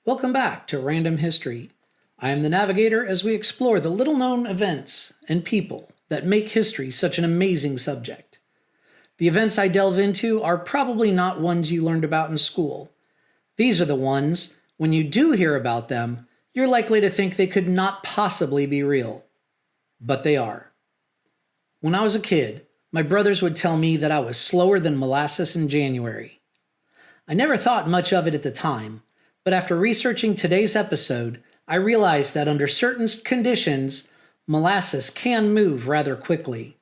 Welcome back to Random History. I am the navigator as we explore the little-known events and people that make history such an amazing subject. The events I delve into are probably not ones you learned about in school. These are the ones, when you do hear about them, you're likely to think they could not possibly be real. But they are. When I was a kid, my brothers would tell me that I was slower than molasses in January. I never thought much of it at the time, but after researching today's episode, I realized that under certain conditions, molasses can move rather quickly.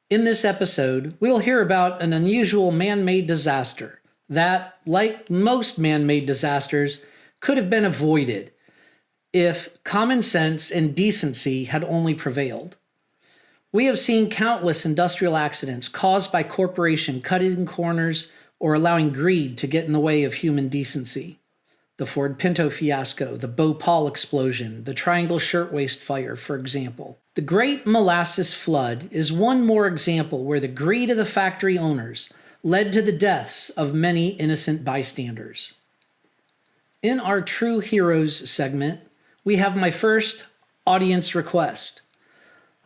In this episode, we'll hear about an unusual man-made disaster that, like most man-made disasters, could have been avoided if common sense and decency had only prevailed. We have seen countless industrial accidents caused by corporation cutting corners or allowing greed to get in the way of human decency. The Ford Pinto fiasco, the Bhopal explosion, the Triangle Shirtwaist fire, for example. The Great Molasses Flood is one more example where the greed of the factory owners led to the deaths of many innocent bystanders. In our True Heroes segment, we have my first audience request.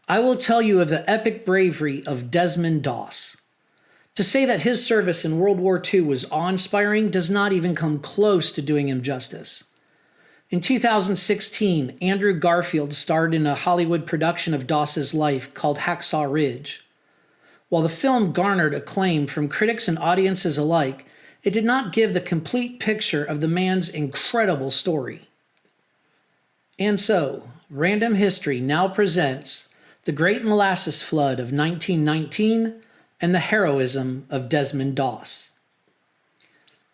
I will tell you of the epic bravery of Desmond Doss. To say that his service in World War II was awe-inspiring does not even come close to doing him justice. In 2016, Andrew Garfield starred in a Hollywood production of Doss's life called Hacksaw Ridge. While the film garnered acclaim from critics and audiences alike, it did not give the complete picture of the man's incredible story. And so, Random History now presents the Great Molasses Flood of 1919 and the heroism of Desmond Doss.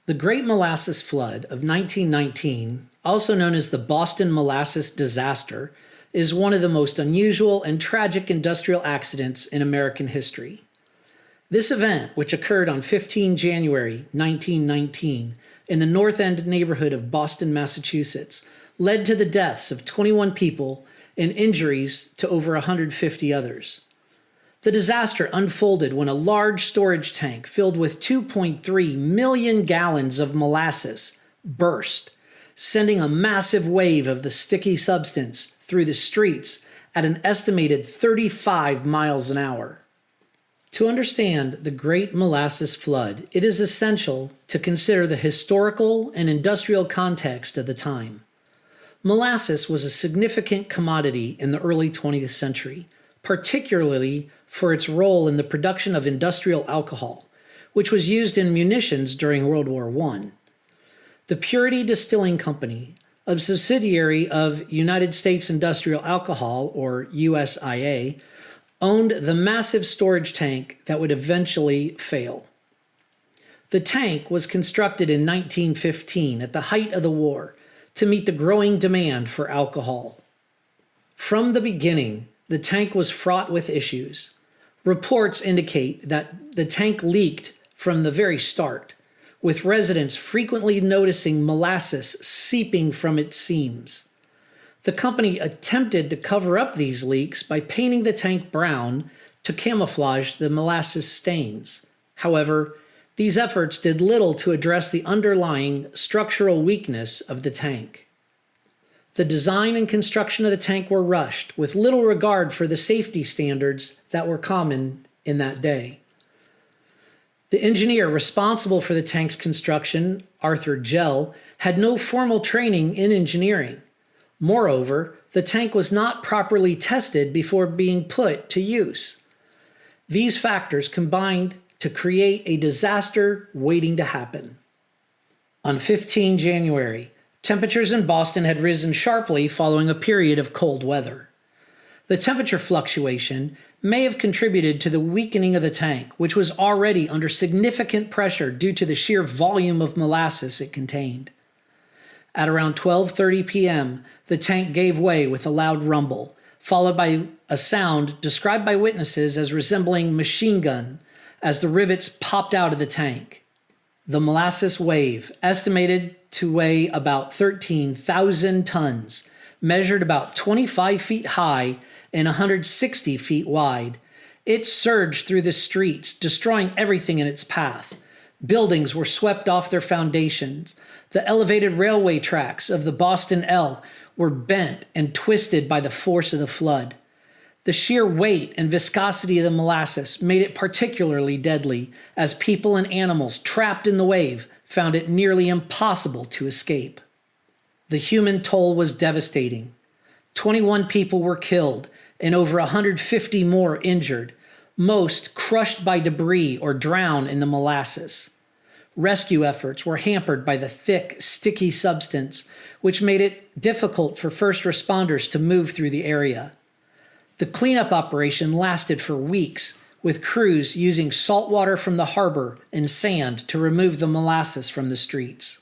The Great Molasses Flood of 1919, also known as the Boston Molasses Disaster, is one of the most unusual and tragic industrial accidents in American history. This event, which occurred on 15 January 1919 in the North End neighborhood of Boston, Massachusetts, led to the deaths of 21 people and injuries to over 150 others. The disaster unfolded when a large storage tank filled with 2.3 million gallons of molasses burst, sending a massive wave of the sticky substance through the streets at an estimated 35 miles an hour. To understand the Great Molasses Flood, it is essential to consider the historical and industrial context of the time. Molasses was a significant commodity in the early 20th century, particularly for its role in the production of industrial alcohol, which was used in munitions during World War I. The Purity Distilling Company, a subsidiary of United States Industrial Alcohol, or USIA, owned the massive storage tank that would eventually fail. The tank was constructed in 1915 at the height of the war to meet the growing demand for alcohol. From the beginning, the tank was fraught with issues. Reports indicate that the tank leaked from the very start, with residents frequently noticing molasses seeping from its seams. The company attempted to cover up these leaks by painting the tank brown to camouflage the molasses stains. However, these efforts did little to address the underlying structural weakness of the tank. The design and construction of the tank were rushed, with little regard for the safety standards that were common in that day. The engineer responsible for the tank's construction, Arthur Gell, had no formal training in engineering. Moreover, the tank was not properly tested before being put to use. These factors combined to create a disaster waiting to happen. On 15 January, temperatures in Boston had risen sharply following a period of cold weather. The temperature fluctuation may have contributed to the weakening of the tank, which was already under significant pressure due to the sheer volume of molasses it contained. At around 12:30 p.m., the tank gave way with a loud rumble, followed by a sound described by witnesses as resembling machine gun as the rivets popped out of the tank. The molasses wave, estimated to weigh about 13,000 tons, measured about 25 feet high and 160 feet wide. It surged through the streets, destroying everything in its path. Buildings were swept off their foundations. The elevated railway tracks of the Boston L were bent and twisted by the force of the flood. The sheer weight and viscosity of the molasses made it particularly deadly, as people and animals trapped in the wave found it nearly impossible to escape. The human toll was devastating. 21 people were killed and over 150 more injured, most crushed by debris or drowned in the molasses. Rescue efforts were hampered by the thick, sticky substance, which made it difficult for first responders to move through the area. The cleanup operation lasted for weeks, with crews using salt water from the harbor and sand to remove the molasses from the streets.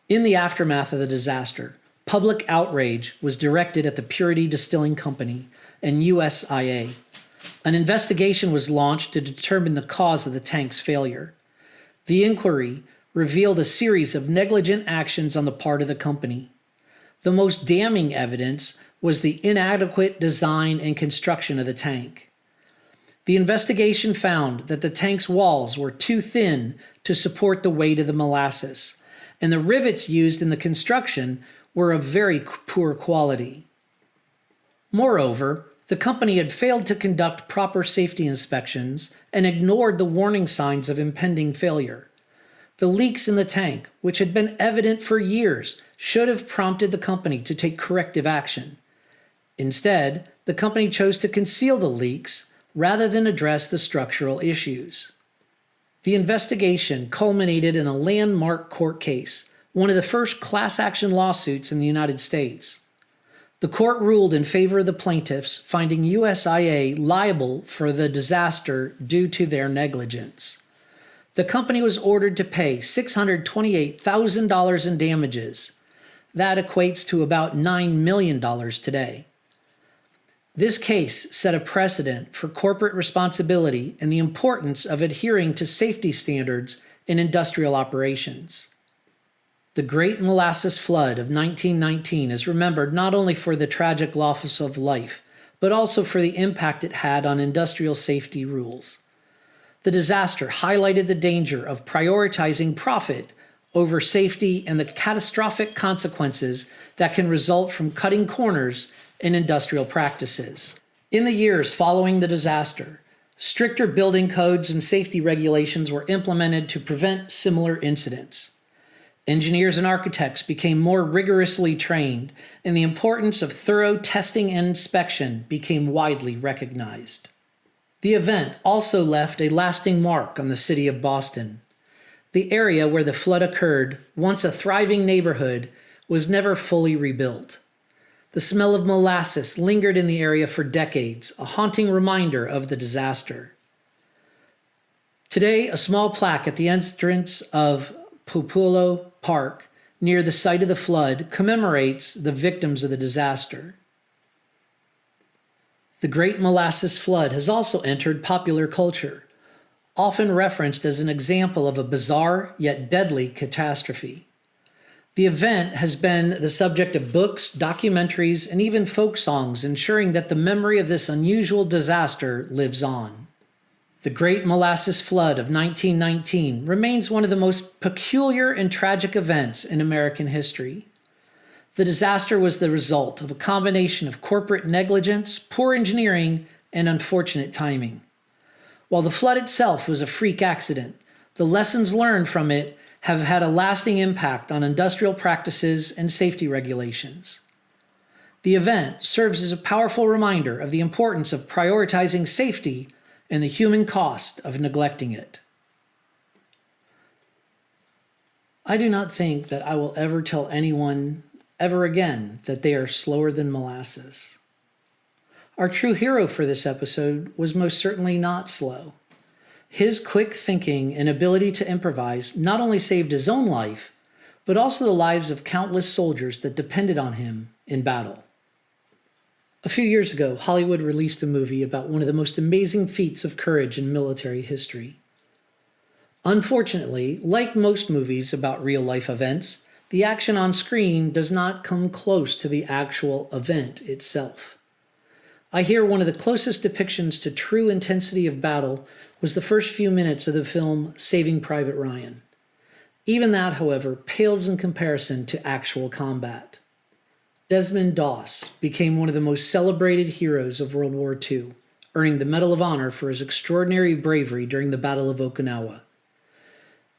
In the aftermath of the disaster, public outrage was directed at the Purity Distilling Company and USIA. An investigation was launched to determine the cause of the tank's failure. The inquiry revealed a series of negligent actions on the part of the company. The most damning evidence was the inadequate design and construction of the tank. The investigation found that the tank's walls were too thin to support the weight of the molasses, and the rivets used in the construction were of very poor quality. Moreover, the company had failed to conduct proper safety inspections and ignored the warning signs of impending failure. The leaks in the tank, which had been evident for years, should have prompted the company to take corrective action. Instead, the company chose to conceal the leaks rather than address the structural issues. The investigation culminated in a landmark court case, one of the first class action lawsuits in the United States. The court ruled in favor of the plaintiffs, finding USIA liable for the disaster due to their negligence. The company was ordered to pay $628,000 in damages. That equates to about $9 million today. This case set a precedent for corporate responsibility and the importance of adhering to safety standards in industrial operations. The Great Molasses Flood of 1919 is remembered not only for the tragic loss of life, but also for the impact it had on industrial safety rules. The disaster highlighted the danger of prioritizing profit over safety and the catastrophic consequences that can result from cutting corners in industrial practices. In the years following the disaster, stricter building codes and safety regulations were implemented to prevent similar incidents. Engineers and architects became more rigorously trained, and the importance of thorough testing and inspection became widely recognized. The event also left a lasting mark on the city of Boston. The area where the flood occurred, once a thriving neighborhood, was never fully rebuilt. The smell of molasses lingered in the area for decades, a haunting reminder of the disaster. Today, a small plaque at the entrance of Bhopal Park, near the site of the flood, commemorates the victims of the disaster. The Great Molasses Flood has also entered popular culture, often referenced as an example of a bizarre yet deadly catastrophe. The event has been the subject of books, documentaries, and even folk songs, ensuring that the memory of this unusual disaster lives on. The Great Molasses Flood of 1919 remains one of the most peculiar and tragic events in American history. The disaster was the result of a combination of corporate negligence, poor engineering, and unfortunate timing. While the flood itself was a freak accident, the lessons learned from it have had a lasting impact on industrial practices and safety regulations. The event serves as a powerful reminder of the importance of prioritizing safety and the human cost of neglecting it. I do not think that I will ever tell anyone ever again that they are slower than molasses. Our true hero for this episode was most certainly not slow. His quick thinking and ability to improvise not only saved his own life, but also the lives of countless soldiers that depended on him in battle. A few years ago, Hollywood released a movie about one of the most amazing feats of courage in military history. Unfortunately, like most movies about real-life events, the action on screen does not come close to the actual event itself. I hear one of the closest depictions to true intensity of battle was the first few minutes of the film Saving Private Ryan. Even that, however, pales in comparison to actual combat. Desmond Doss became one of the most celebrated heroes of World War II, earning the Medal of Honor for his extraordinary bravery during the Battle of Okinawa.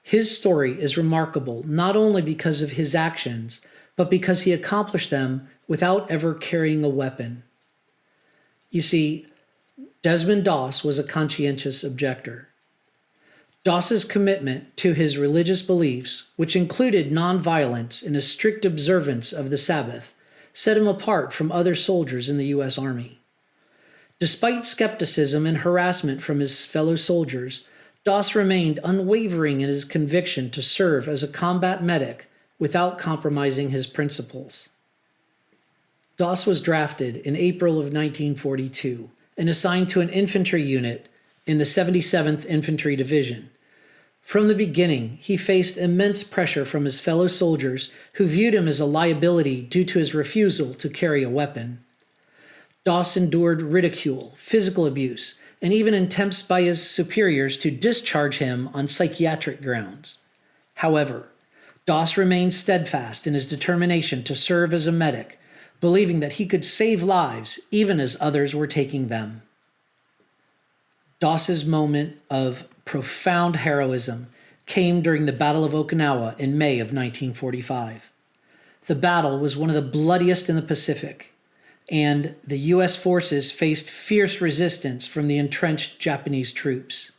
His story is remarkable not only because of his actions, but because he accomplished them without ever carrying a weapon. You see, Desmond Doss was a conscientious objector. Doss's commitment to his religious beliefs, which included nonviolence and a strict observance of the Sabbath, set him apart from other soldiers in the U.S. Army. Despite skepticism and harassment from his fellow soldiers, Doss remained unwavering in his conviction to serve as a combat medic without compromising his principles. Doss was drafted in April of 1942 and assigned to an infantry unit in the 77th Infantry Division. From the beginning, he faced immense pressure from his fellow soldiers who viewed him as a liability due to his refusal to carry a weapon. Doss endured ridicule, physical abuse, and even attempts by his superiors to discharge him on psychiatric grounds. However, Doss remained steadfast in his determination to serve as a medic, believing that he could save lives even as others were taking them. Doss's moment of profound heroism came during the Battle of Okinawa in May of 1945. The battle was one of the bloodiest in the Pacific, and the U.S. forces faced fierce resistance from the entrenched Japanese troops.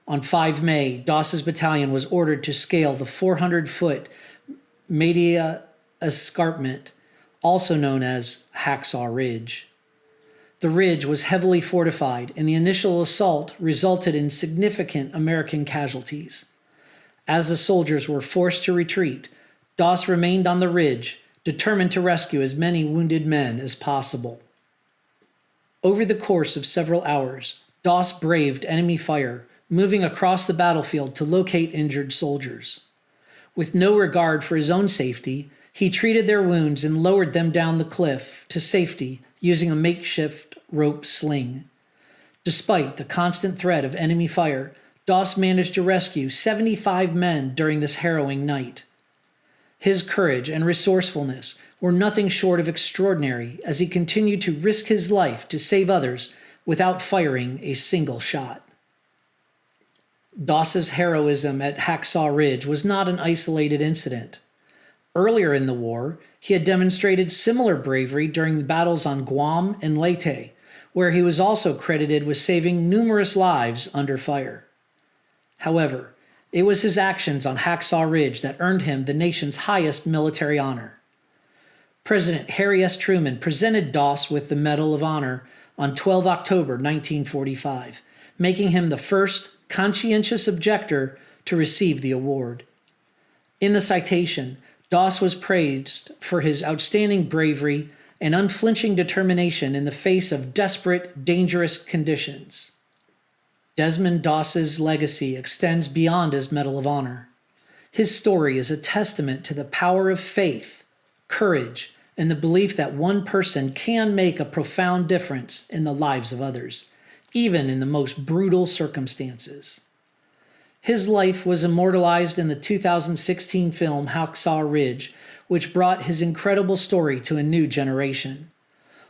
On 5 May, Doss's battalion was ordered to scale the 400-foot Media Escarpment, also known as Hacksaw Ridge. The ridge was heavily fortified, and the initial assault resulted in significant American casualties. As the soldiers were forced to retreat, Doss remained on the ridge, determined to rescue as many wounded men as possible. Over the course of several hours, Doss braved enemy fire, moving across the battlefield to locate injured soldiers. With no regard for his own safety, he treated their wounds and lowered them down the cliff to safety using a makeshift rope sling. Despite the constant threat of enemy fire, Doss managed to rescue 75 men during this harrowing night. His courage and resourcefulness were nothing short of extraordinary as he continued to risk his life to save others without firing a single shot. Doss's heroism at Hacksaw Ridge was not an isolated incident. Earlier in the war, he had demonstrated similar bravery during the battles on Guam and Leyte, where he was also credited with saving numerous lives under fire. However, it was his actions on Hacksaw Ridge that earned him the nation's highest military honor. President Harry S. Truman presented Doss with the Medal of Honor on 12 October 1945, making him the first conscientious objector to receive the award. In the citation, Doss was praised for his outstanding bravery and unflinching determination in the face of desperate, dangerous conditions. Desmond Doss's legacy extends beyond his Medal of Honor. His story is a testament to the power of faith, courage, and the belief that one person can make a profound difference in the lives of others, even in the most brutal circumstances. His life was immortalized in the 2016 film Hacksaw Ridge, which brought his incredible story to a new generation,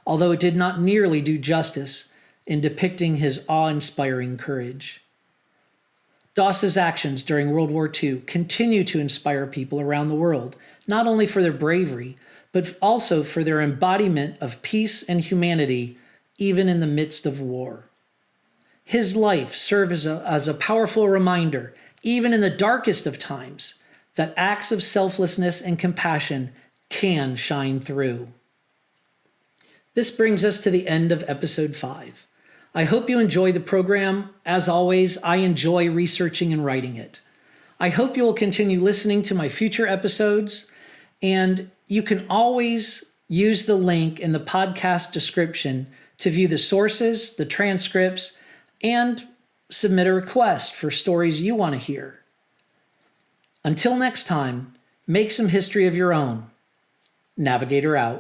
although it did not nearly do justice in depicting his awe-inspiring courage. Doss's actions during World War II continue to inspire people around the world, not only for their bravery, but also for their embodiment of peace and humanity, even in the midst of war. His life serves as a powerful reminder, even in the darkest of times, that acts of selflessness and compassion can shine through. This brings us to the end of episode 5. I hope you enjoyed the program. As always, I enjoy researching and writing it. I hope you will continue listening to my future episodes, and you can always use the link in the podcast description to view the sources, the transcripts, and submit a request for stories you want to hear. Until next time, make some history of your own. Navigator out.